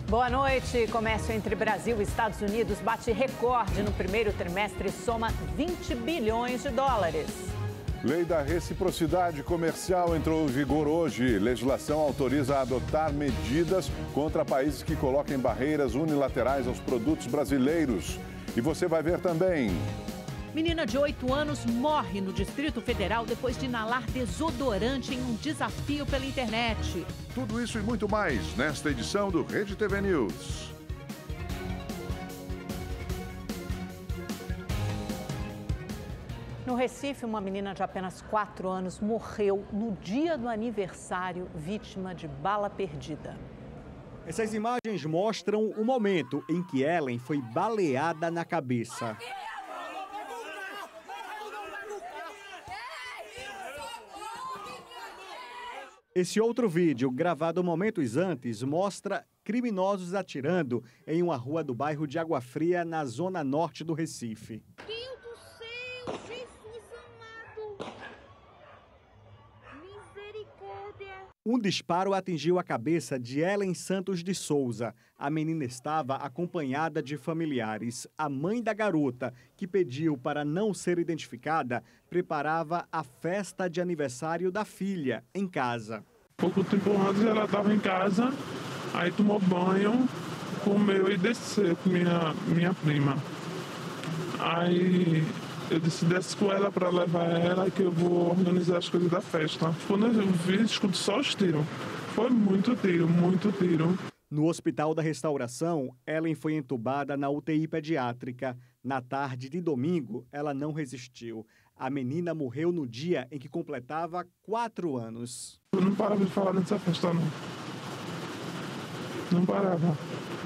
Boa noite. Comércio entre Brasil e Estados Unidos bate recorde no primeiro trimestre e soma 20 bilhões de dólares. Lei da reciprocidade comercial entrou em vigor hoje. Legislação autoriza a adotar medidas contra países que coloquem barreiras unilaterais aos produtos brasileiros. E você vai ver também. Menina de 8 anos morre no Distrito Federal depois de inalar desodorante em um desafio pela internet. Tudo isso e muito mais nesta edição do Rede TV News. No Recife, uma menina de apenas 4 anos morreu no dia do aniversário, vítima de bala perdida. Essas imagens mostram o momento em que Ellen foi baleada na cabeça. Esse outro vídeo, gravado momentos antes, mostra criminosos atirando em uma rua do bairro de Água Fria, na zona norte do Recife. Deus do céu, Jesus amado! Misericórdia! Um disparo atingiu a cabeça de Ellen Santos de Souza. A menina estava acompanhada de familiares. A mãe da garota, que pediu para não ser identificada, preparava a festa de aniversário da filha em casa. Pouco tempo antes ela estava em casa, aí tomou banho, comeu e desceu com minha prima. Aí eu disse, desce com ela para levar ela que eu vou organizar as coisas da festa. Quando eu vi, escuto só os tiros. Foi muito tiro, muito tiro. No Hospital da Restauração, Ellen foi entubada na UTI pediátrica. Na tarde de domingo, ela não resistiu. A menina morreu no dia em que completava 4 anos. Eu não parava de falar nessa festa, não. Não parava.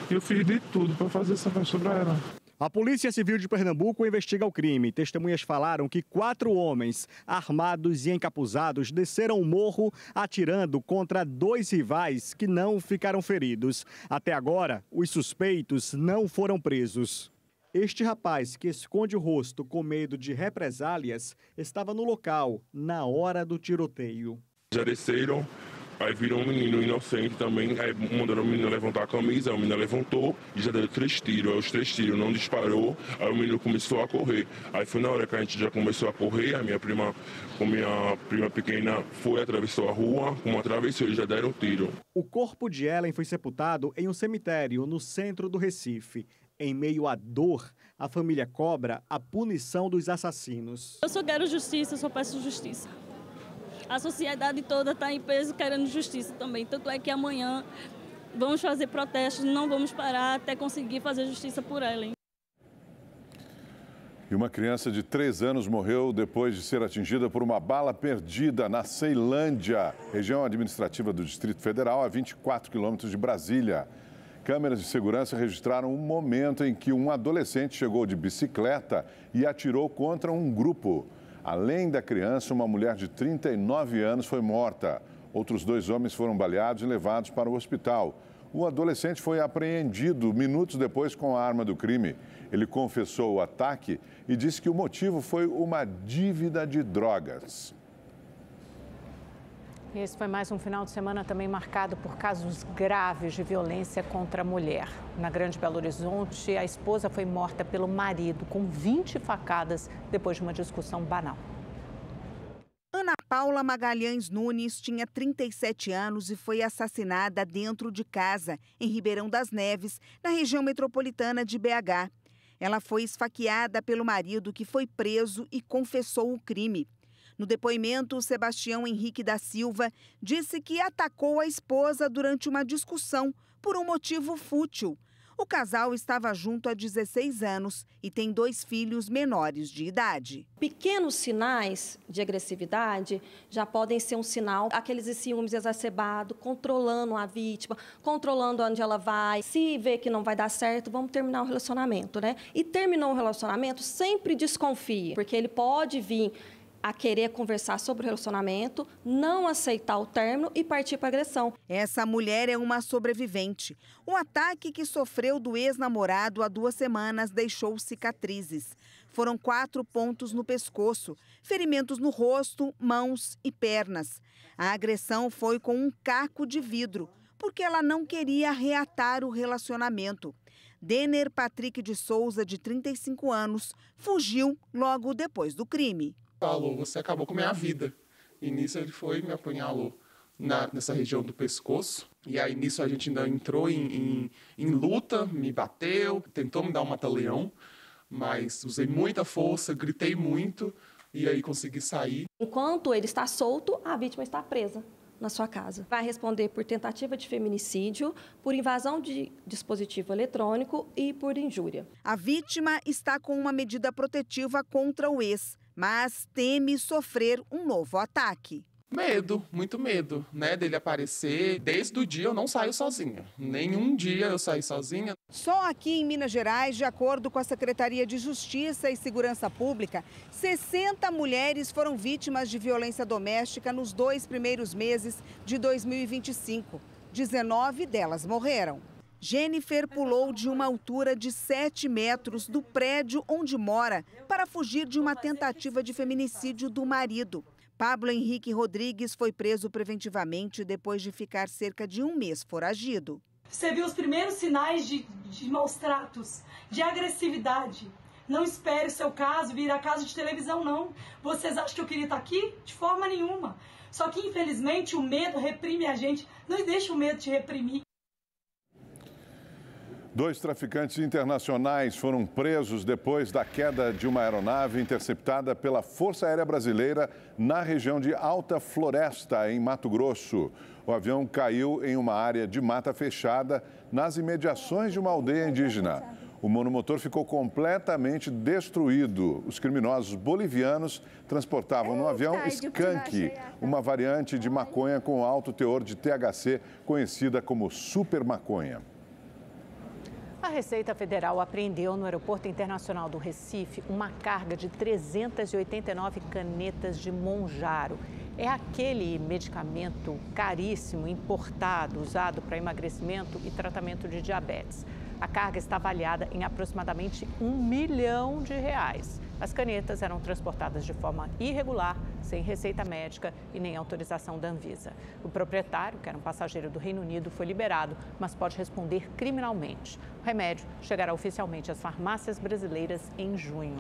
Eu fiz de tudo para fazer essa festa para ela. A Polícia Civil de Pernambuco investiga o crime. Testemunhas falaram que 4 homens, armados e encapuzados, desceram o morro atirando contra 2 rivais que não ficaram feridos. Até agora, os suspeitos não foram presos. Este rapaz, que esconde o rosto com medo de represálias, estava no local na hora do tiroteio. Já desceram, aí viram um menino inocente também, aí mandaram o menino levantar a camisa, a menina levantou e já deu 3 tiros. Aí os 3 tiros não disparou, aí o menino começou a correr. Aí foi na hora que a gente já começou a correr, a minha prima pequena foi, atravessou a rua, como atravessou e já deram tiro. O corpo de Ellen foi sepultado em um cemitério no centro do Recife. Em meio à dor, a família cobra a punição dos assassinos. Eu só quero justiça, eu só peço justiça. A sociedade toda está em peso querendo justiça também. Tanto é que amanhã vamos fazer protestos, não vamos parar até conseguir fazer justiça por Ellen. E uma criança de 3 anos morreu depois de ser atingida por uma bala perdida na Ceilândia, região administrativa do Distrito Federal, a 24 quilômetros de Brasília. Câmeras de segurança registraram um momento em que um adolescente chegou de bicicleta e atirou contra um grupo. Além da criança, uma mulher de 39 anos foi morta. Outros 2 homens foram baleados e levados para o hospital. O adolescente foi apreendido minutos depois com a arma do crime. Ele confessou o ataque e disse que o motivo foi uma dívida de drogas. Esse foi mais um final de semana também marcado por casos graves de violência contra a mulher. Na Grande Belo Horizonte, a esposa foi morta pelo marido com 20 facadas depois de uma discussão banal. Ana Paula Magalhães Nunes tinha 37 anos e foi assassinada dentro de casa, em Ribeirão das Neves, na região metropolitana de BH. Ela foi esfaqueada pelo marido, que foi preso e confessou o crime. No depoimento, Sebastião Henrique da Silva disse que atacou a esposa durante uma discussão por um motivo fútil. O casal estava junto há 16 anos e tem 2 filhos menores de idade. Pequenos sinais de agressividade já podem ser um sinal, aqueles ciúmes exacerbados, controlando a vítima, controlando onde ela vai. Se vê que não vai dar certo, vamos terminar o relacionamento, né? E terminou o relacionamento, sempre desconfie, porque ele pode vir a querer conversar sobre o relacionamento, não aceitar o término e partir para a agressão. Essa mulher é uma sobrevivente. O ataque que sofreu do ex-namorado há 2 semanas deixou cicatrizes. Foram 4 pontos no pescoço, ferimentos no rosto, mãos e pernas. A agressão foi com um caco de vidro. porque ela não queria reatar o relacionamento. Denner Patrick de Souza, de 35 anos, fugiu logo depois do crime. Falou, você acabou com a minha vida. E nisso ele foi e me apunhalou nessa região do pescoço. E aí nisso a gente ainda entrou em luta, me bateu, tentou me dar um mata-leão, mas usei muita força, gritei muito e aí consegui sair. Enquanto ele está solto, a vítima está presa na sua casa. Vai responder por tentativa de feminicídio, por invasão de dispositivo eletrônico e por injúria. A vítima está com uma medida protetiva contra o ex, mas teme sofrer um novo ataque. Medo, muito medo, né, dele aparecer. Desde o dia eu não saio sozinha. Nenhum dia eu saí sozinha. Só aqui em Minas Gerais, de acordo com a Secretaria de Justiça e Segurança Pública, 60 mulheres foram vítimas de violência doméstica nos 2 primeiros meses de 2025. 19 delas morreram. Jennifer pulou de uma altura de 7 metros do prédio onde mora para fugir de uma tentativa de feminicídio do marido. Pablo Henrique Rodrigues foi preso preventivamente depois de ficar cerca de um mês foragido. Você viu os primeiros sinais de maus tratos, de agressividade. Não espere o seu caso virar caso de televisão, não. Vocês acham que eu queria estar aqui? De forma nenhuma. Só que, infelizmente, o medo reprime a gente. Não deixa o medo te reprimir. 2 traficantes internacionais foram presos depois da queda de uma aeronave interceptada pela Força Aérea Brasileira na região de Alta Floresta, em Mato Grosso. O avião caiu em uma área de mata fechada nas imediações de uma aldeia indígena. O monomotor ficou completamente destruído. Os criminosos bolivianos transportavam no avião skunk, uma variante de maconha com alto teor de THC, conhecida como super maconha. A Receita Federal apreendeu no Aeroporto Internacional do Recife uma carga de 389 canetas de Monjaro. É aquele medicamento caríssimo, importado, usado para emagrecimento e tratamento de diabetes. A carga está avaliada em aproximadamente R$1 milhão. As canetas eram transportadas de forma irregular, sem receita médica e nem autorização da Anvisa. O proprietário, que era um passageiro do Reino Unido, foi liberado, mas pode responder criminalmente. O remédio chegará oficialmente às farmácias brasileiras em junho.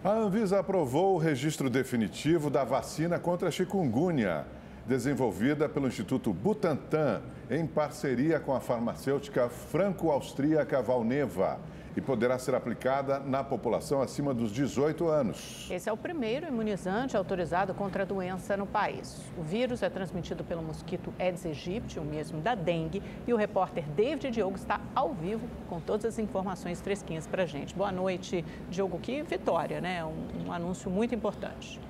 A Anvisa aprovou o registro definitivo da vacina contra a chikungunya, desenvolvida pelo Instituto Butantan, em parceria com a farmacêutica franco-austríaca Valneva, e poderá ser aplicada na população acima dos 18 anos. Esse é o primeiro imunizante autorizado contra a doença no país. O vírus é transmitido pelo mosquito Aedes aegypti, o mesmo da dengue, e o repórter David Diogo está ao vivo com todas as informações fresquinhas para a gente. Boa noite, Diogo. Que vitória, né? Um anúncio muito importante.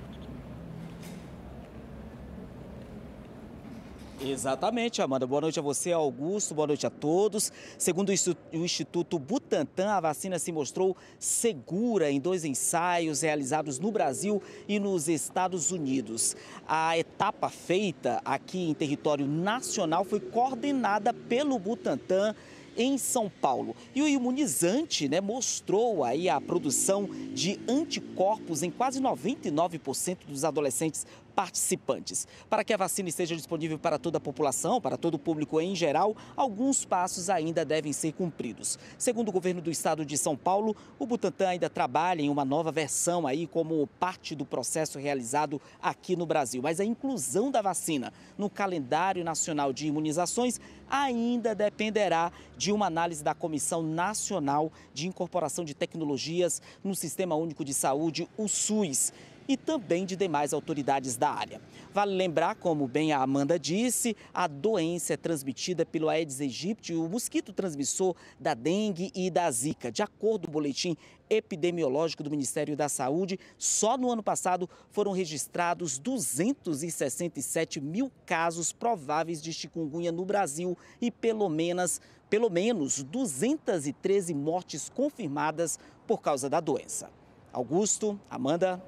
Exatamente, Amanda. Boa noite a você, Augusto. Boa noite a todos. Segundo o Instituto Butantan, a vacina se mostrou segura em 2 ensaios realizados no Brasil e nos Estados Unidos. A etapa feita aqui em território nacional foi coordenada pelo Butantan em São Paulo. E o imunizante, mostrou aí a produção de anticorpos em quase 99% dos adolescentes participantes. Para que a vacina esteja disponível para toda a população, para todo o público em geral, alguns passos ainda devem ser cumpridos. Segundo o governo do estado de São Paulo, o Butantan ainda trabalha em uma nova versão aí como parte do processo realizado aqui no Brasil. Mas a inclusão da vacina no calendário nacional de imunizações ainda dependerá de uma análise da Comissão Nacional de Incorporação de Tecnologias no Sistema Único de Saúde, o SUS, e também de demais autoridades da área. Vale lembrar, como bem a Amanda disse, a doença é transmitida pelo Aedes aegypti, o mosquito transmissor da dengue e da zika. De acordo com o boletim epidemiológico do Ministério da Saúde, só no ano passado foram registrados 267 mil casos prováveis de chikungunya no Brasil e pelo menos 213 mortes confirmadas por causa da doença. Augusto, Amanda.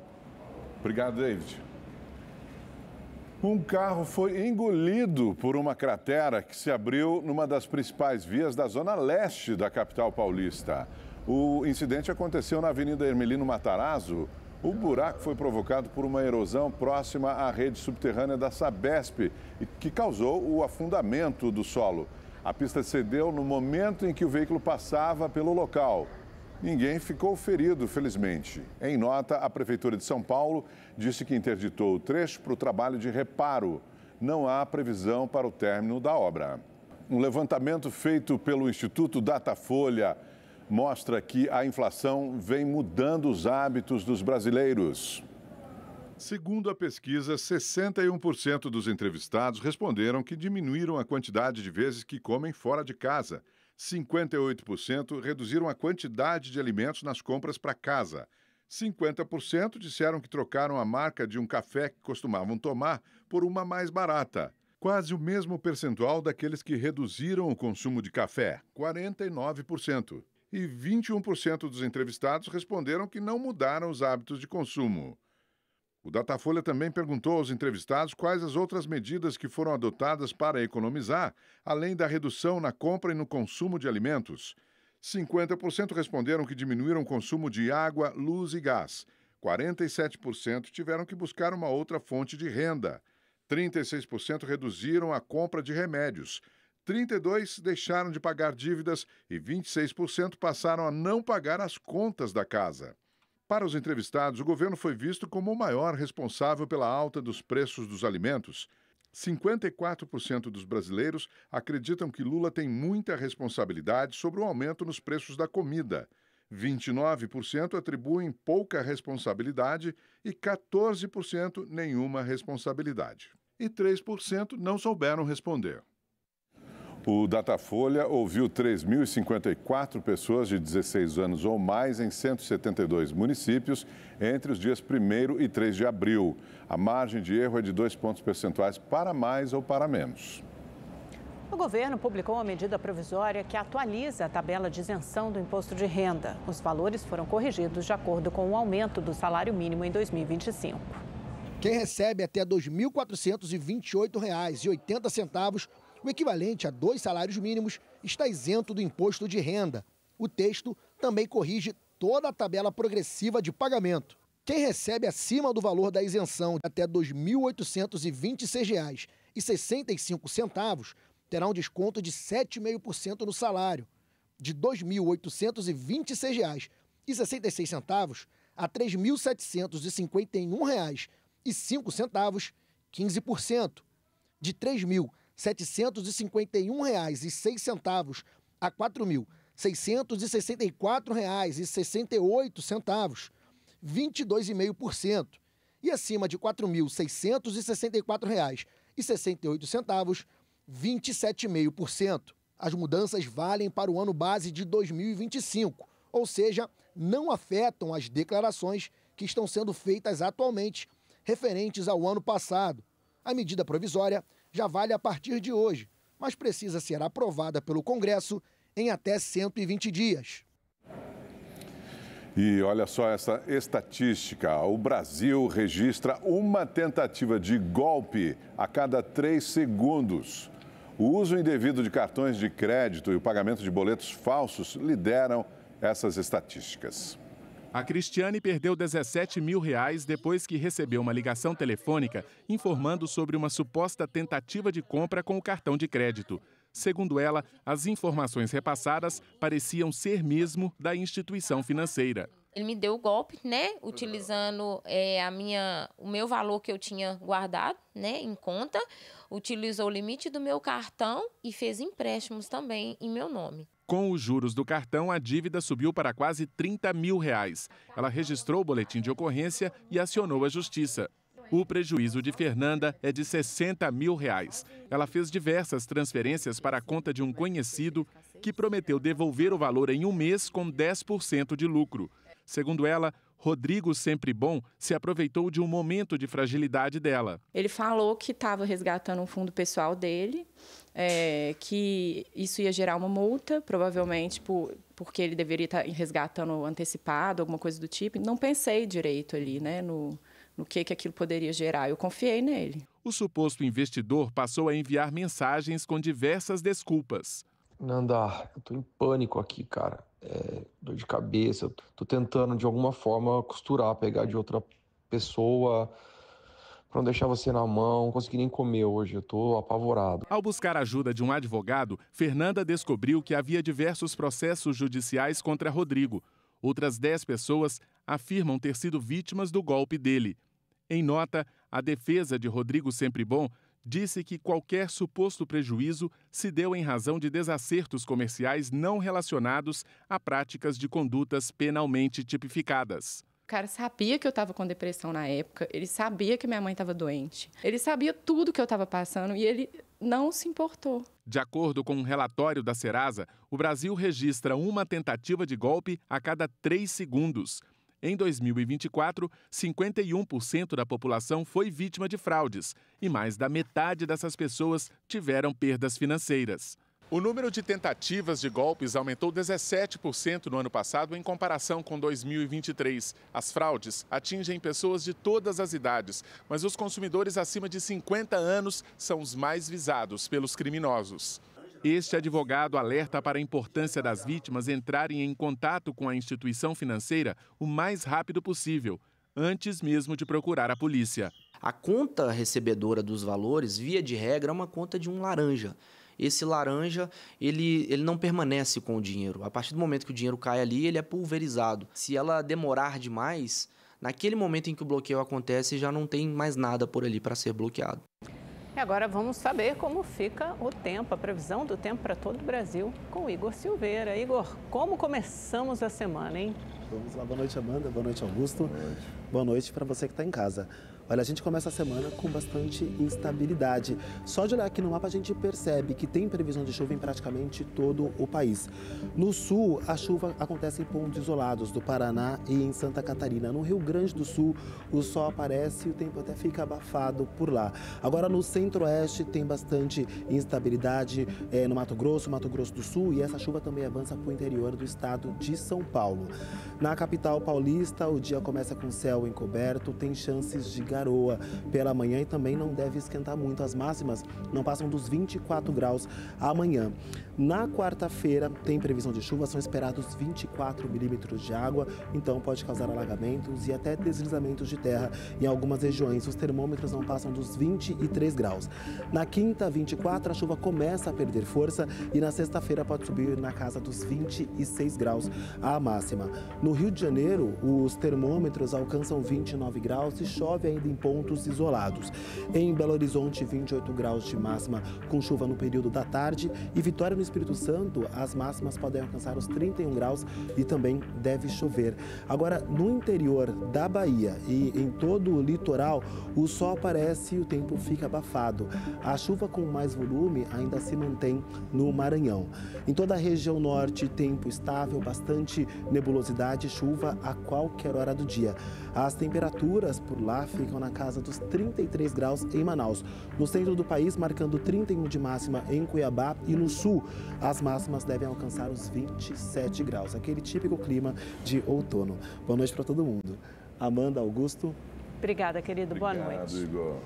Obrigado, David. Um carro foi engolido por uma cratera que se abriu numa das principais vias da zona leste da capital paulista. O incidente aconteceu na Avenida Hermelino Matarazzo, O buraco foi provocado por uma erosão próxima à rede subterrânea da Sabesp, que causou o afundamento do solo. A pista cedeu no momento em que o veículo passava pelo local. Ninguém ficou ferido, felizmente. Em nota, a Prefeitura de São Paulo disse que interditou o trecho para o trabalho de reparo. Não há previsão para o término da obra. Um levantamento feito pelo Instituto Datafolha mostra que a inflação vem mudando os hábitos dos brasileiros. Segundo a pesquisa, 61% dos entrevistados responderam que diminuíram a quantidade de vezes que comem fora de casa. 58% reduziram a quantidade de alimentos nas compras para casa. 50% disseram que trocaram a marca de um café que costumavam tomar por uma mais barata. Quase o mesmo percentual daqueles que reduziram o consumo de café, 49%. E 21% dos entrevistados responderam que não mudaram os hábitos de consumo. O Datafolha também perguntou aos entrevistados quais as outras medidas que foram adotadas para economizar, além da redução na compra e no consumo de alimentos. 50% responderam que diminuíram o consumo de água, luz e gás. 47% tiveram que buscar uma outra fonte de renda. 36% reduziram a compra de remédios. 32% deixaram de pagar dívidas e 26% passaram a não pagar as contas da casa. Para os entrevistados, o governo foi visto como o maior responsável pela alta dos preços dos alimentos. 54% dos brasileiros acreditam que Lula tem muita responsabilidade sobre o aumento nos preços da comida. 29% atribuem pouca responsabilidade e 14% nenhuma responsabilidade. E 3% não souberam responder. O Datafolha ouviu 3.054 pessoas de 16 anos ou mais em 172 municípios entre os dias 1º e 3 de abril. A margem de erro é de 2 pontos percentuais para mais ou para menos. O governo publicou uma medida provisória que atualiza a tabela de isenção do imposto de renda. Os valores foram corrigidos de acordo com o aumento do salário mínimo em 2025. Quem recebe até R$ 2.428,80, o equivalente a 2 salários mínimos, está isento do imposto de renda. O texto também corrige toda a tabela progressiva de pagamento. Quem recebe acima do valor da isenção até R$ 2.826,65 terá um desconto de 7,5% no salário. De R$ 2.826,66 a R$ 3.751,05, 15%. De R$ 3.751,06 a R$ 4.664,68, 22,5%. E acima de R$ 4.664,68, 27,5%. As mudanças valem para o ano base de 2025, ou seja, não afetam as declarações que estão sendo feitas atualmente referentes ao ano passado. A medida provisória já vale a partir de hoje, mas precisa ser aprovada pelo Congresso em até 120 dias. E olha só essa estatística. O Brasil registra uma tentativa de golpe a cada 3 segundos. O uso indevido de cartões de crédito e o pagamento de boletos falsos lideram essas estatísticas. A Cristiane perdeu R$17 mil depois que recebeu uma ligação telefônica informando sobre uma suposta tentativa de compra com o cartão de crédito. Segundo ela, as informações repassadas pareciam ser mesmo da instituição financeira. Ele me deu o golpe, né, utilizando o meu valor que eu tinha guardado, né, em conta, utilizou o limite do meu cartão e fez empréstimos também em meu nome. Com os juros do cartão, a dívida subiu para quase R$30 mil. Ela registrou o boletim de ocorrência e acionou a justiça. O prejuízo de Fernanda é de R$60 mil. Ela fez diversas transferências para a conta de um conhecido que prometeu devolver o valor em um mês com 10% de lucro. Segundo ela, Rodrigo Sempre Bom se aproveitou de um momento de fragilidade dela. Ele falou que estava resgatando um fundo pessoal dele, que isso ia gerar uma multa, provavelmente porque ele deveria estar resgatando antecipado, alguma coisa do tipo. Não pensei direito ali, né, no que aquilo poderia gerar. Eu confiei nele. O suposto investidor passou a enviar mensagens com diversas desculpas. Nanda, eu tô em pânico aqui, cara. dor de cabeça. Tô tentando, de alguma forma, costurar, pegar de outra pessoa, para não deixar você na mão, não consegui nem comer hoje, eu tô apavorado. Ao buscar a ajuda de um advogado, Fernanda descobriu que havia diversos processos judiciais contra Rodrigo. Outras 10 pessoas afirmam ter sido vítimas do golpe dele. Em nota, a defesa de Rodrigo Sempre Bom disse que qualquer suposto prejuízo se deu em razão de desacertos comerciais não relacionados a práticas de condutas penalmente tipificadas. O cara sabia que eu estava com depressão na época, ele sabia que minha mãe estava doente, ele sabia tudo que eu estava passando e ele não se importou. De acordo com um relatório da Serasa, o Brasil registra uma tentativa de golpe a cada 3 segundos. Em 2024, 51% da população foi vítima de fraudes e mais da metade dessas pessoas tiveram perdas financeiras. O número de tentativas de golpes aumentou 17% no ano passado em comparação com 2023. As fraudes atingem pessoas de todas as idades, mas os consumidores acima de 50 anos são os mais visados pelos criminosos. Este advogado alerta para a importância das vítimas entrarem em contato com a instituição financeira o mais rápido possível, antes mesmo de procurar a polícia. A conta recebedora dos valores, via de regra, é uma conta de um laranja. Esse laranja, ele não permanece com o dinheiro. A partir do momento que o dinheiro cai ali, ele é pulverizado. Se ela demorar demais, naquele momento em que o bloqueio acontece, já não tem mais nada por ali para ser bloqueado. E agora vamos saber como fica o tempo, a previsão do tempo para todo o Brasil com o Igor Silveira. Igor, como começamos a semana, hein? Vamos lá, boa noite, Amanda, boa noite, Augusto. Boa noite para você que está em casa. Olha, a gente começa a semana com bastante instabilidade. Só de olhar aqui no mapa a gente percebe que tem previsão de chuva em praticamente todo o país. No sul, a chuva acontece em pontos isolados do Paraná e em Santa Catarina. No Rio Grande do Sul, o sol aparece e o tempo até fica abafado por lá. Agora, no centro-oeste tem bastante instabilidade no Mato Grosso do Sul, e essa chuva também avança para o interior do estado de São Paulo. Na capital paulista, o dia começa com céu encoberto, tem chances de garoa pela manhã e também não deve esquentar muito. As máximas não passam dos 24 graus amanhã. Na quarta-feira tem previsão de chuva, são esperados 24 milímetros de água, então pode causar alagamentos e até deslizamentos de terra em algumas regiões. Os termômetros não passam dos 23 graus. Na quinta, 24, a chuva começa a perder força e na sexta-feira pode subir na casa dos 26 graus a máxima. No Rio de Janeiro, os termômetros alcançam 29 graus e chove ainda em pontos isolados. Em Belo Horizonte, 28 graus de máxima com chuva no período da tarde, e Vitória, no Espírito Santo, as máximas podem alcançar os 31 graus e também deve chover. Agora, no interior da Bahia e em todo o litoral, o sol aparece e o tempo fica abafado. A chuva com mais volume ainda se mantém no Maranhão. Em toda a região norte, tempo estável, bastante nebulosidade e chuva a qualquer hora do dia. As temperaturas por lá ficam na casa dos 33 graus em Manaus. No centro do país, marcando 31 de máxima em Cuiabá, e no sul, as máximas devem alcançar os 27 graus. Aquele típico clima de outono. Boa noite para todo mundo. Amanda, Augusto. Obrigada, querido. Boa noite. Igor.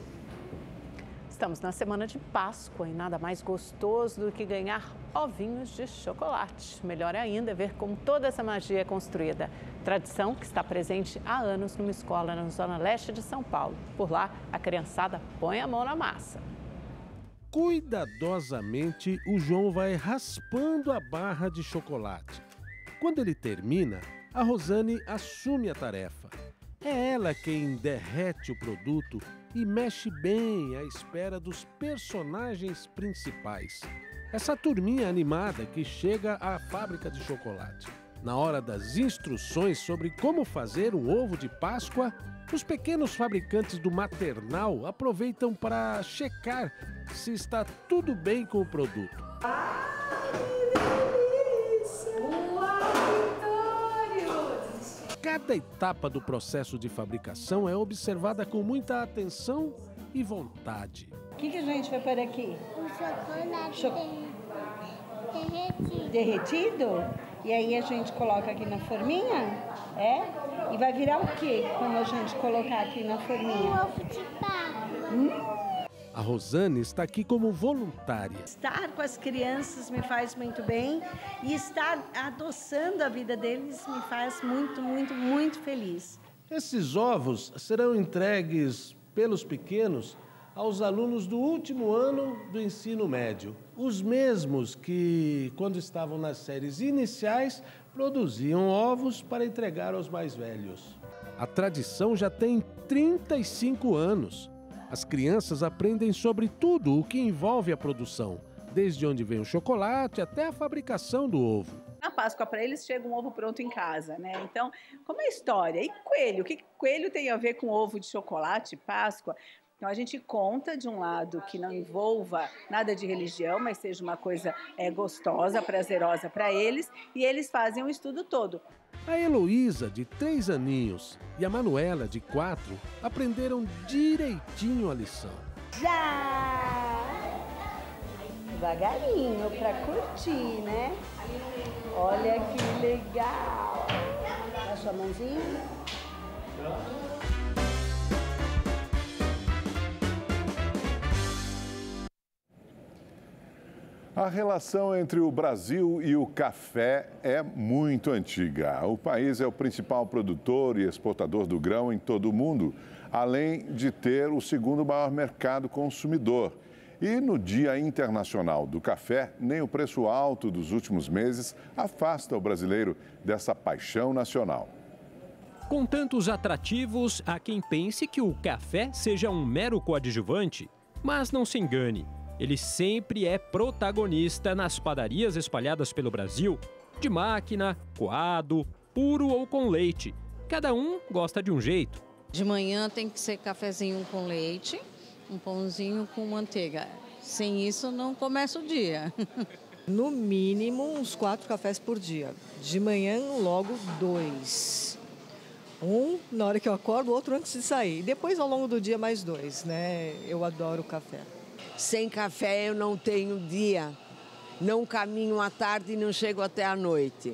Estamos na semana de Páscoa e nada mais gostoso do que ganhar ovinhos de chocolate. Melhor ainda é ver como toda essa magia é construída. Tradição que está presente há anos numa escola na zona leste de São Paulo. Por lá, a criançada põe a mão na massa. Cuidadosamente, o João vai raspando a barra de chocolate. Quando ele termina, a Rosane assume a tarefa. É ela quem derrete o produto e mexe bem à espera dos personagens principais. Essa turminha animada que chega à fábrica de chocolate. Na hora das instruções sobre como fazer um ovo de Páscoa, os pequenos fabricantes do maternal aproveitam para checar se está tudo bem com o produto. Cada etapa do processo de fabricação é observada com muita atenção e vontade. O que a gente vai pôr aqui? O chocolate derretido. Derretido? E aí a gente coloca aqui na forminha? É? E vai virar o quê quando a gente colocar aqui na forminha? Um ovo de Páscoa. A Rosane está aqui como voluntária. Estar com as crianças me faz muito bem e estar adoçando a vida deles me faz muito, muito, muito feliz. Esses ovos serão entregues pelos pequenos aos alunos do último ano do ensino médio. Os mesmos que, quando estavam nas séries iniciais, produziam ovos para entregar aos mais velhos. A tradição já tem 35 anos. As crianças aprendem sobre tudo o que envolve a produção, desde onde vem o chocolate até a fabricação do ovo. Na Páscoa, para eles, chega um ovo pronto em casa, né? Então, como é a história? E coelho? O que coelho tem a ver com ovo de chocolate, Páscoa? Então, a gente conta, de um lado, que não envolva nada de religião, mas seja uma coisa gostosa, prazerosa para eles, e eles fazem um estudo todo. A Heloísa, de 3 aninhos, e a Manuela, de 4, aprenderam direitinho a lição. Já! Devagarinho, para curtir, né? Olha que legal! Dá sua mãozinha. A relação entre o Brasil e o café é muito antiga. O país é o principal produtor e exportador do grão em todo o mundo, além de ter o segundo maior mercado consumidor. E no Dia Internacional do Café, nem o preço alto dos últimos meses afasta o brasileiro dessa paixão nacional. Com tantos atrativos, há quem pense que o café seja um mero coadjuvante, mas não se engane. Ele sempre é protagonista nas padarias espalhadas pelo Brasil, de máquina, coado, puro ou com leite. Cada um gosta de um jeito. De manhã tem que ser cafezinho com leite, um pãozinho com manteiga. Sem isso não começa o dia. No mínimo uns 4 cafés por dia. De manhã logo 2. Um na hora que eu acordo, o outro antes de sair. E depois ao longo do dia mais 2, né? Eu adoro café. Sem café eu não tenho dia. Não caminho à tarde e não chego até à noite.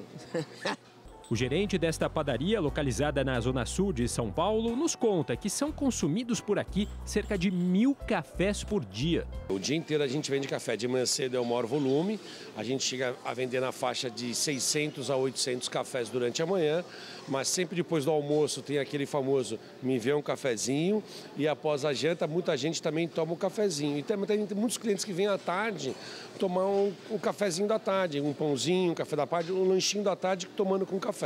O gerente desta padaria, localizada na Zona Sul de São Paulo, nos conta que são consumidos por aqui cerca de 1.000 cafés por dia. O dia inteiro a gente vende café. De manhã cedo é o maior volume. A gente chega a vender na faixa de 600 a 800 cafés durante a manhã. Mas sempre depois do almoço tem aquele famoso me vê um cafezinho. E após a janta, muita gente também toma um cafezinho. E tem muitos clientes que vêm à tarde tomar um cafezinho da tarde, um pãozinho, um café da tarde, um lanchinho da tarde tomando com café.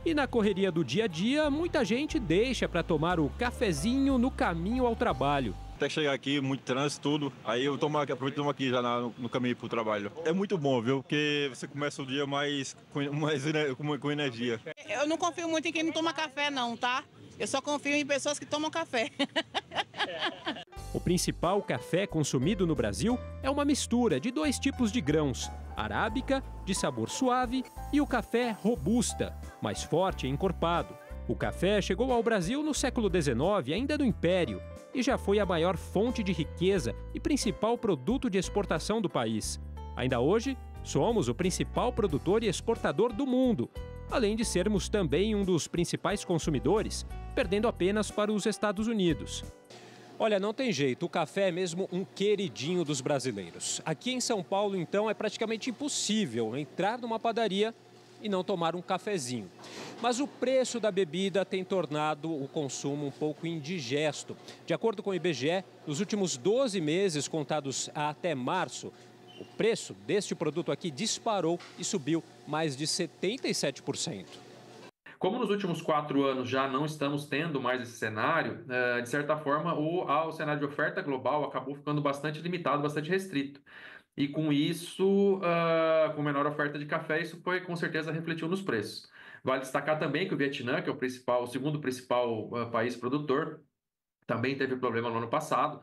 E na correria do dia a dia, muita gente deixa para tomar o cafezinho no caminho ao trabalho. Até chegar aqui, muito trânsito, tudo. Aí eu aproveito e tomo aqui já no caminho para o trabalho. É muito bom, viu? Porque você começa o dia com energia. Eu não confio muito em quem não toma café não, tá? Eu só confio em pessoas que tomam café. O principal café consumido no Brasil é uma mistura de 2 tipos de grãos, arábica, de sabor suave, e o café robusta, mais forte e encorpado. O café chegou ao Brasil no século XIX, ainda no Império, e já foi a maior fonte de riqueza e principal produto de exportação do país. Ainda hoje, somos o principal produtor e exportador do mundo, além de sermos também um dos principais consumidores, perdendo apenas para os Estados Unidos. Olha, não tem jeito, o café é mesmo um queridinho dos brasileiros. Aqui em São Paulo, então, é praticamente impossível entrar numa padaria e não tomar um cafezinho. Mas o preço da bebida tem tornado o consumo um pouco indigesto. De acordo com o IBGE, nos últimos 12 meses, contados até março, o preço deste produto aqui disparou e subiu mais de 77%. Como nos últimos 4 anos já não estamos tendo mais esse cenário, de certa forma o cenário de oferta global acabou ficando bastante limitado, bastante restrito. E com isso, com menor oferta de café, isso foi, com certeza refletiu nos preços. Vale destacar também que o Vietnã, que é o segundo principal país produtor, também teve problema no ano passado,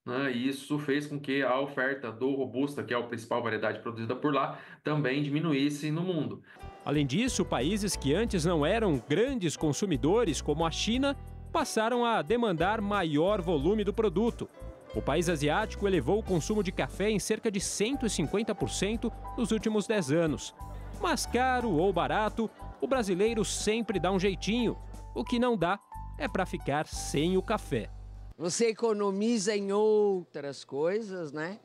né? E isso fez com que a oferta do Robusta, que é a principal variedade produzida por lá, também diminuísse no mundo. Além disso, países que antes não eram grandes consumidores, como a China, passaram a demandar maior volume do produto. O país asiático elevou o consumo de café em cerca de 150% nos últimos 10 anos. Mas caro ou barato, o brasileiro sempre dá um jeitinho. O que não dá é para ficar sem o café. Você economiza em outras coisas, né?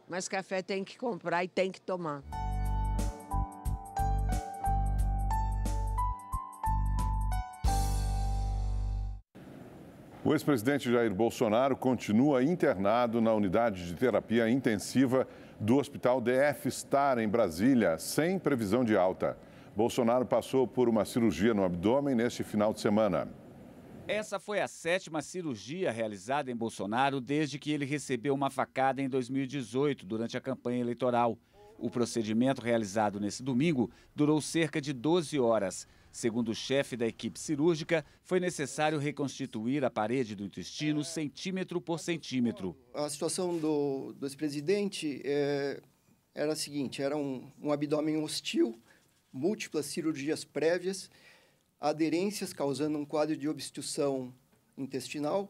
Mas café tem que comprar e tem que tomar. O ex-presidente Jair Bolsonaro continua internado na unidade de terapia intensiva do Hospital DF Star, em Brasília, sem previsão de alta. Bolsonaro passou por uma cirurgia no abdômen neste final de semana. Essa foi a 7ª cirurgia realizada em Bolsonaro desde que ele recebeu uma facada em 2018, durante a campanha eleitoral. O procedimento realizado nesse domingo durou cerca de 12 horas. Segundo o chefe da equipe cirúrgica, foi necessário reconstituir a parede do intestino centímetro por centímetro. A situação do ex-presidente era a seguinte: era um abdômen hostil, múltiplas cirurgias prévias, aderências causando um quadro de obstrução intestinal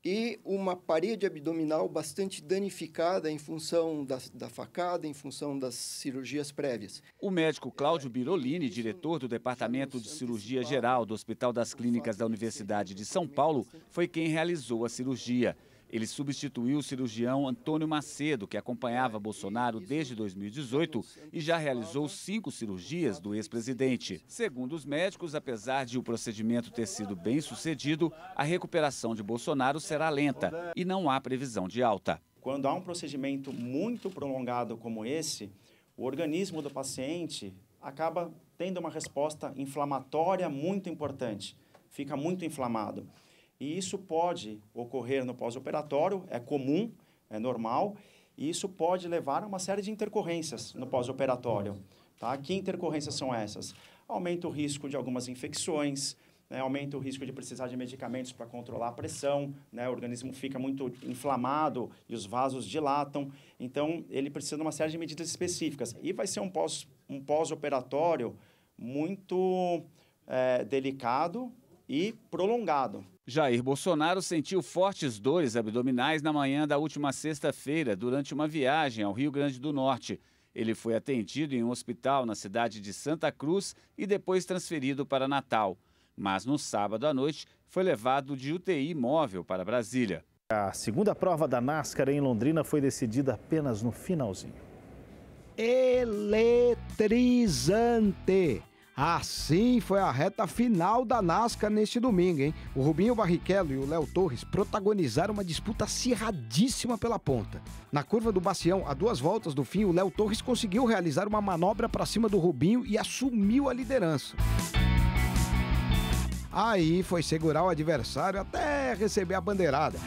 e uma parede abdominal bastante danificada em função da facada, em função das cirurgias prévias. O médico Cláudio Birolini, diretor do Departamento de Cirurgia Geral do Hospital das Clínicas da Universidade de São Paulo, foi quem realizou a cirurgia. Ele substituiu o cirurgião Antônio Macedo, que acompanhava Bolsonaro desde 2018 e já realizou 5 cirurgias do ex-presidente. Segundo os médicos, apesar de o procedimento ter sido bem sucedido, a recuperação de Bolsonaro será lenta e não há previsão de alta. Quando há um procedimento muito prolongado como esse, o organismo do paciente acaba tendo uma resposta inflamatória muito importante, fica muito inflamado. E isso pode ocorrer no pós-operatório, é comum, é normal, e isso pode levar a uma série de intercorrências no pós-operatório. Tá? Que intercorrências são essas? Aumenta o risco de algumas infecções, né? Aumenta o risco de precisar de medicamentos para controlar a pressão, né? O organismo fica muito inflamado e os vasos dilatam, então ele precisa de uma série de medidas específicas. E vai ser um pós-operatório muito delicado e prolongado. Jair Bolsonaro sentiu fortes dores abdominais na manhã da última sexta-feira, durante uma viagem ao Rio Grande do Norte. Ele foi atendido em um hospital na cidade de Santa Cruz e depois transferido para Natal. Mas no sábado à noite foi levado de UTI móvel para Brasília. A segunda prova da NASCAR em Londrina foi decidida apenas no finalzinho. Eletrizante! Assim foi a reta final da NASCAR neste domingo, hein? O Rubinho Barrichello e o Léo Torres protagonizaram uma disputa acirradíssima pela ponta. Na curva do Bacião, a 2 voltas do fim, o Léo Torres conseguiu realizar uma manobra para cima do Rubinho e assumiu a liderança. Aí foi segurar o adversário até receber a bandeirada.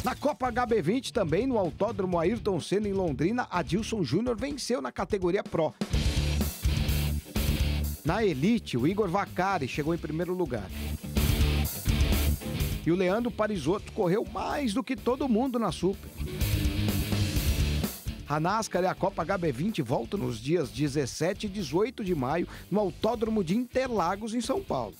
Na Copa HB20, também no Autódromo Ayrton Senna, em Londrina, Adilson Júnior venceu na categoria Pro. Na Elite, o Igor Vacari chegou em primeiro lugar. E o Leandro Parisotto correu mais do que todo mundo na Super. A NASCAR e a Copa HB20 voltam nos dias 17 e 18 de maio no Autódromo de Interlagos, em São Paulo.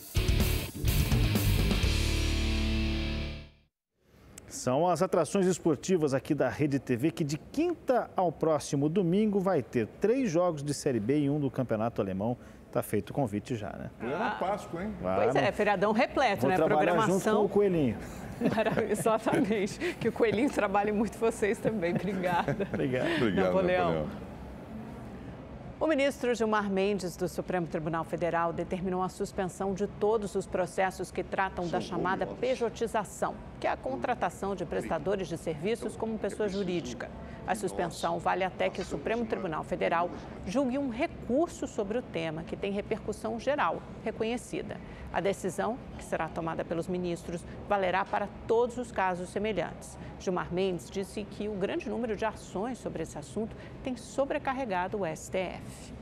São as atrações esportivas aqui da Rede TV, que de quinta ao próximo domingo vai ter 3 jogos de Série B e 1 do Campeonato Alemão. Tá feito o convite já, né? Plena Páscoa, hein? Pois é, feriadão repleto, Vou né? trabalhar Programação. junto com o Coelhinho. Exatamente. Que o Coelhinho trabalhe muito vocês também. Obrigada. Obrigado, Napoleão. O ministro Gilmar Mendes, do Supremo Tribunal Federal, determinou a suspensão de todos os processos que tratam da chamada pejotização, que é a contratação de prestadores de serviços como pessoa jurídica. A suspensão vale até que o Supremo Tribunal Federal julgue um recurso sobre o tema, que tem repercussão geral reconhecida. A decisão, que será tomada pelos ministros, valerá para todos os casos semelhantes. Gilmar Mendes disse que o grande número de ações sobre esse assunto tem sobrecarregado o STF.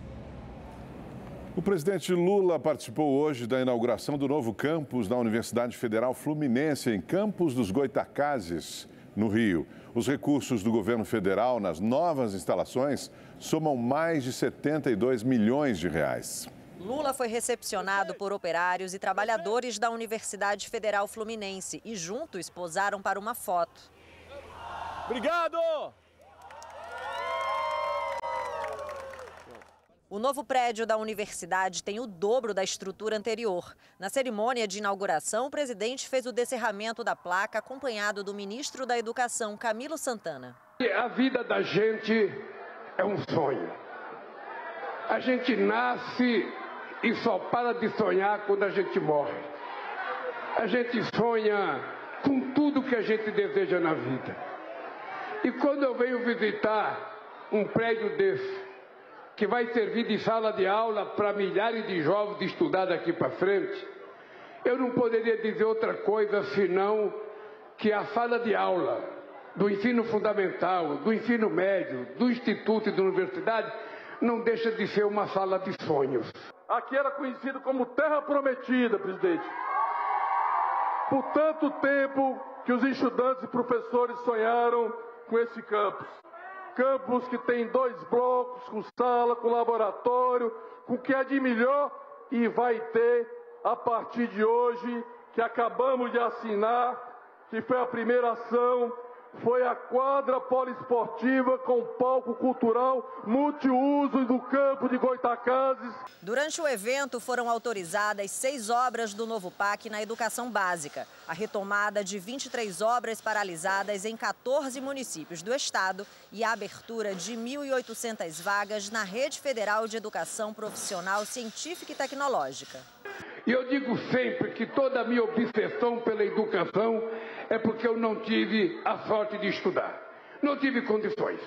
O presidente Lula participou hoje da inauguração do novo campus da Universidade Federal Fluminense, em Campos dos Goitacazes, no Rio. Os recursos do governo federal nas novas instalações somam mais de 72 milhões de reais. Lula foi recepcionado por operários e trabalhadores da Universidade Federal Fluminense e juntos posaram para uma foto. Obrigado! O O novo prédio da universidade tem o dobro da estrutura anterior. Na cerimônia de inauguração, o presidente fez o descerramento da placa, acompanhado do ministro da Educação, Camilo Santana. A vida da gente é um sonho. A gente nasce e só para de sonhar quando a gente morre. A gente sonha com tudo que a gente deseja na vida. E quando eu venho visitar um prédio desse, que vai servir de sala de aula para milhares de jovens estudar daqui para frente, eu não poderia dizer outra coisa senão que a sala de aula do ensino fundamental, do ensino médio, do instituto e da universidade não deixa de ser uma sala de sonhos. Aqui era conhecido como Terra Prometida, presidente. Por tanto tempo que os estudantes e professores sonharam com esse campus. Campus que tem 2 blocos, com sala, com laboratório, com o que é de melhor e vai ter a partir de hoje, que acabamos de assinar, que foi a primeira ação, foi a quadra poliesportiva com palco cultural multiuso do campo de Goitacazes. Durante o evento foram autorizadas 6 obras do novo PAC na educação básica. A retomada de 23 obras paralisadas em 14 municípios do estado e a abertura de 1.800 vagas na Rede Federal de Educação Profissional Científica e Tecnológica. E eu digo sempre que toda a minha obsessão pela educação é porque eu não tive a sorte de estudar. Não tive condições.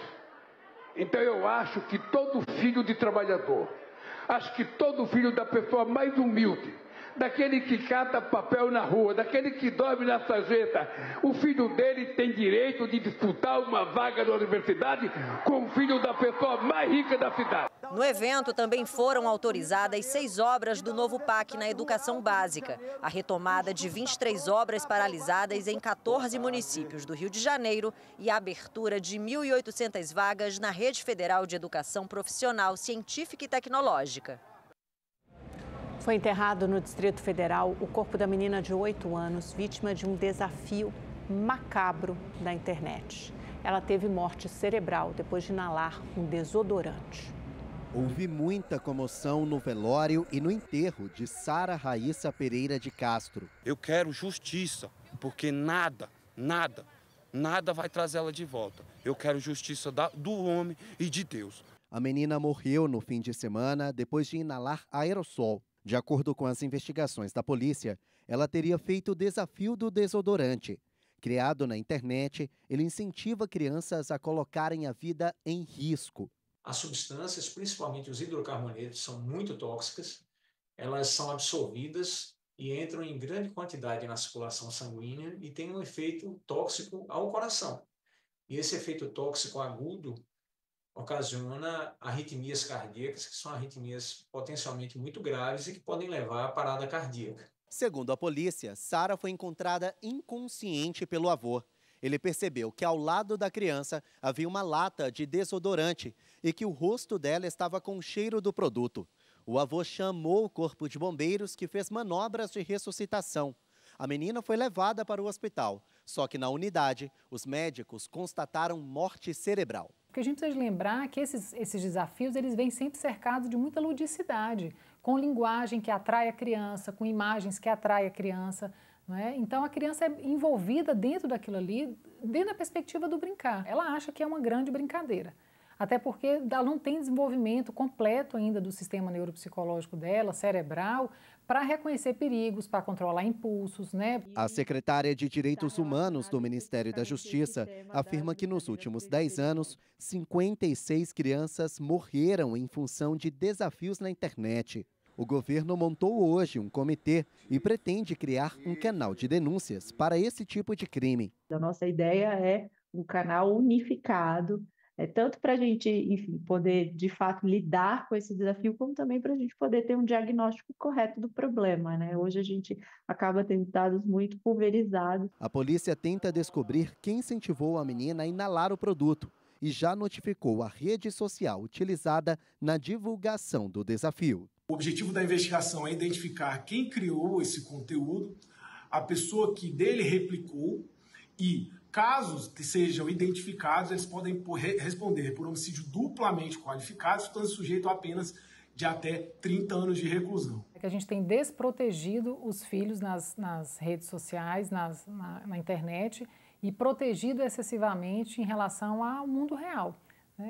Então eu acho que todo filho de trabalhador, acho que todo filho da pessoa mais humilde, daquele que cata papel na rua, daquele que dorme na sarjeta, o filho dele tem direito de disputar uma vaga na universidade com o filho da pessoa mais rica da cidade. No evento também foram autorizadas 6 obras do novo PAC na educação básica. A retomada de 23 obras paralisadas em 14 municípios do Rio de Janeiro e a abertura de 1.800 vagas na Rede Federal de Educação Profissional Científica e Tecnológica. Foi enterrado no Distrito Federal o corpo da menina de 8 anos, vítima de um desafio macabro da internet. Ela teve morte cerebral depois de inalar um desodorante. Houve muita comoção no velório e no enterro de Sara Raíssa Pereira de Castro. Eu quero justiça, porque nada vai trazer ela de volta. Eu quero justiça do homem e de Deus. A menina morreu no fim de semana depois de inalar aerossol. De acordo com as investigações da polícia, ela teria feito o desafio do desodorante. Criado na internet, ele incentiva crianças a colocarem a vida em risco. As substâncias, principalmente os hidrocarbonetos, são muito tóxicas. Elas são absorvidas e entram em grande quantidade na circulação sanguínea e têm um efeito tóxico ao coração. E esse efeito tóxico agudo ocasiona arritmias cardíacas, que são arritmias potencialmente muito graves e que podem levar à parada cardíaca. Segundo a polícia, Sara foi encontrada inconsciente pelo avô. Ele percebeu que ao lado da criança havia uma lata de desodorante e que o rosto dela estava com o cheiro do produto. O avô chamou o corpo de bombeiros, que fez manobras de ressuscitação. A menina foi levada para o hospital, só que na unidade, os médicos constataram morte cerebral. O que a gente precisa lembrar é que esses desafios eles vêm sempre cercados de muita ludicidade, com linguagem que atrai a criança, com imagens que atraem a criança. Não é? Então a criança é envolvida dentro daquilo ali, dentro da perspectiva do brincar. Ela acha que é uma grande brincadeira. Até porque ela não tem desenvolvimento completo ainda do sistema neuropsicológico dela, cerebral, para reconhecer perigos, para controlar impulsos, né? A secretária de Direitos Humanos do Ministério da Justiça afirma que nos últimos 10 anos, 56 crianças morreram em função de desafios na internet. O governo montou hoje um comitê e pretende criar um canal de denúncias para esse tipo de crime. A nossa ideia é um canal unificado, tanto para a gente, enfim, poder de fato lidar com esse desafio, como também para a gente poder ter um diagnóstico correto do problema, né? Hoje a gente acaba tendo dados muito pulverizados. A polícia tenta descobrir quem incentivou a menina a inalar o produto e já notificou a rede social utilizada na divulgação do desafio. O objetivo da investigação é identificar quem criou esse conteúdo, a pessoa que dele replicou e, casos que sejam identificados, eles podem responder por homicídio duplamente qualificado, estando sujeito a apenas de até 30 anos de reclusão. É que a gente tem desprotegido os filhos nas redes sociais, na internet, e protegido excessivamente em relação ao mundo real.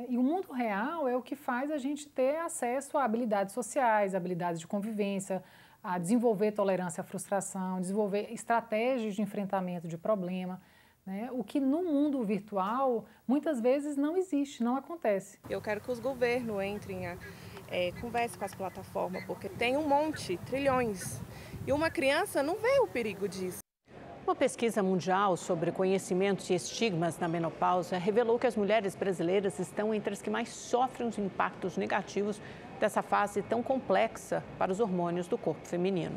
E o mundo real é o que faz a gente ter acesso a habilidades sociais, habilidades de convivência, a desenvolver tolerância à frustração, desenvolver estratégias de enfrentamento de problema, o que no mundo virtual muitas vezes não existe, não acontece. Eu quero que os governos entrem, conversem com as plataformas, porque tem um monte, trilhões, e uma criança não vê o perigo disso. Uma pesquisa mundial sobre conhecimentos e estigmas na menopausa revelou que as mulheres brasileiras estão entre as que mais sofrem os impactos negativos dessa fase tão complexa para os hormônios do corpo feminino.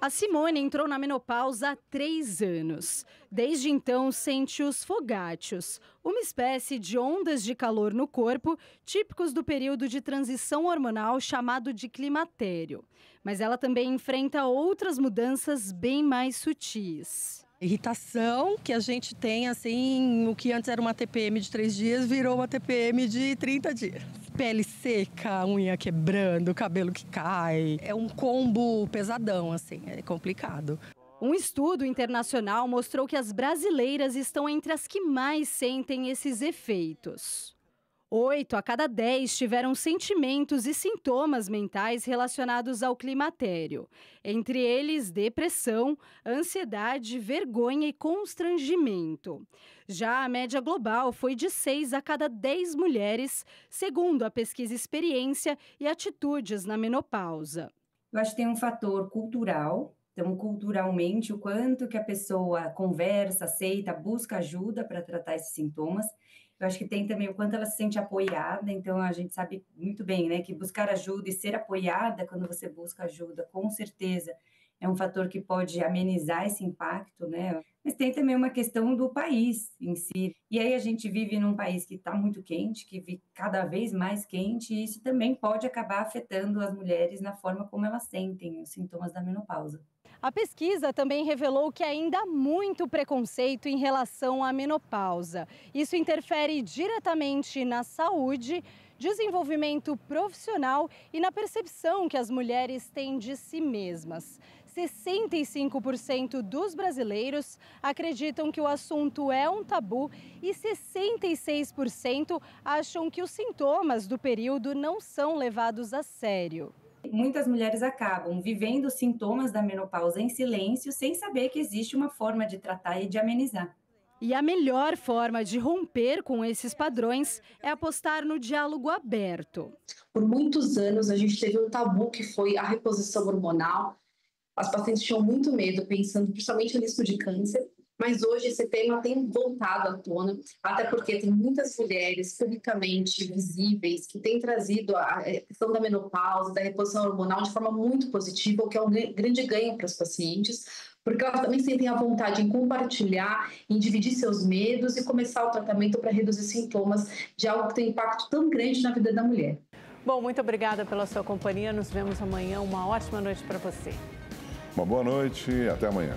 A Simone entrou na menopausa há 3 anos. Desde então, sente os fogáceos, uma espécie de ondas de calor no corpo, típicos do período de transição hormonal chamado de climatério. Mas ela também enfrenta outras mudanças bem mais sutis. Irritação que a gente tem, assim, o que antes era uma TPM de 3 dias, virou uma TPM de 30 dias. Pele seca, unha quebrando, cabelo que cai. É um combo pesadão, assim, é complicado. Um estudo internacional mostrou que as brasileiras estão entre as que mais sentem esses efeitos. 8 a cada 10 tiveram sentimentos e sintomas mentais relacionados ao climatério. Entre eles, depressão, ansiedade, vergonha e constrangimento. Já a média global foi de 6 a cada 10 mulheres, segundo a pesquisa Experiência e Atitudes na Menopausa. Eu acho que tem um fator cultural. Então, culturalmente, o quanto que a pessoa conversa, aceita, busca ajuda para tratar esses sintomas. Eu acho que tem também o quanto ela se sente apoiada, então a gente sabe muito bem, né, que buscar ajuda e ser apoiada quando você busca ajuda, com certeza, é um fator que pode amenizar esse impacto, né? Mas tem também uma questão do país em si. E aí a gente vive num país que está muito quente, que vive cada vez mais quente, e isso também pode acabar afetando as mulheres na forma como elas sentem os sintomas da menopausa. A pesquisa também revelou que ainda há muito preconceito em relação à menopausa. Isso interfere diretamente na saúde, desenvolvimento profissional e na percepção que as mulheres têm de si mesmas. 65% dos brasileiros acreditam que o assunto é um tabu e 66% acham que os sintomas do período não são levados a sério. Muitas mulheres acabam vivendo os sintomas da menopausa em silêncio, sem saber que existe uma forma de tratar e de amenizar. E a melhor forma de romper com esses padrões é apostar no diálogo aberto. Por muitos anos a gente teve um tabu que foi a reposição hormonal. As pacientes tinham muito medo, pensando principalmente no risco de câncer. Mas hoje esse tema tem voltado à tona, até porque tem muitas mulheres publicamente visíveis que têm trazido a questão da menopausa, da reposição hormonal de forma muito positiva, o que é um grande ganho para os pacientes, porque elas também sentem a vontade em compartilhar, em dividir seus medos e começar o tratamento para reduzir sintomas de algo que tem impacto tão grande na vida da mulher. Bom, muito obrigada pela sua companhia. Nos vemos amanhã. Uma ótima noite para você. Uma boa noite e até amanhã.